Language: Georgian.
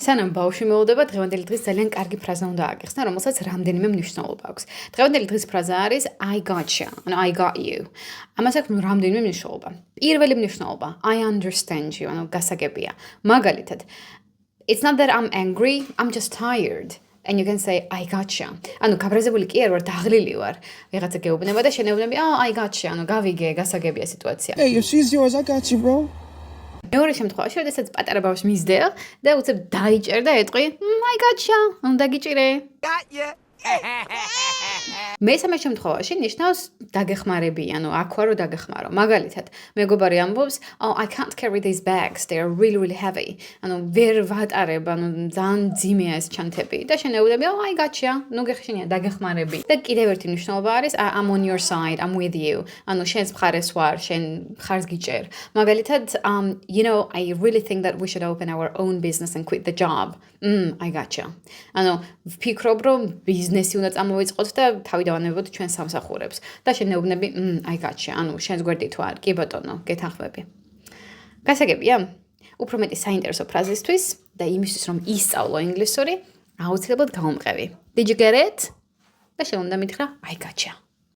სანამ ბავშვი მოვუდება, დღევანდელი დღის ძალიან კარგი ფრაზა უნდა აგიხსნა, რომელსაც რამდენიმე მნიშვნელობა აქვს. დღევანდელი დღის ფრაზა არის I gotcha, ანუ I got you. ამას აქვს რამდენიმე მნიშვნელობა. პირველი მნიშვნელობა, I understand you, ანუ გასაგებია. მაგალითად, it's not that I'm angry, I'm just tired. And you can say I gotcha. ანუ გაბრაზებული კი არ ვარ, დაღლილი ვარ. ვიღაცა გეუბნება და შენეუბნები, I gotcha, ანუ გავიგე, გასაგებია სიტუაცია. Hey, if she's yours, I got you, bro. მეორე შემთხვევაში, როდესაც პატარა ბავშვს მისდევ და უცებ დაიჭერ და ეტყვი, I gotcha, უნდა გიჭირე. Got ya. მესამე შემთხვევაში ნიშნავს დაგეხმარები, ანუ აქ ვარო დაგეხმარო. მაგალითად, მეგობარი ამბობს, "Oh, I can't carry these bags. They are really heavy." ანუ ვერ ვატარებ, ანუ ძალიან ძიმეა ეს ჩანთები. და შენეუბნები, "Oh, I gotcha." ნუ გეხშენია დაგეხმარები. და კიდევ ერთი მნიშვნელობა არის I'm on your side, I'm with you. ანუ შენს მხარეს ვარ, შენ მხარს გიჭერ. მაგალითად, you know, I really think that we should open our own business and quit the job. I gotcha. ანუ ვფიქრობ, რომ ბიზნესი უნდა წამოვიწყოთ და თავი დავანებოთ ჩვენ სამსახურებს. და შენეუბნები, I gotcha. ანუ შენს გვერდით ვარ, კი ბატონო, გეთანხმები. გასაგებია? უფრო მეტი საინტერესო ფრაზისთვის და იმისთვის, რომ ისწავლო ინგლისური, აუცილებლად გავუმყევი. Did you get it? და შენ უნდა მითხრა, I gotcha.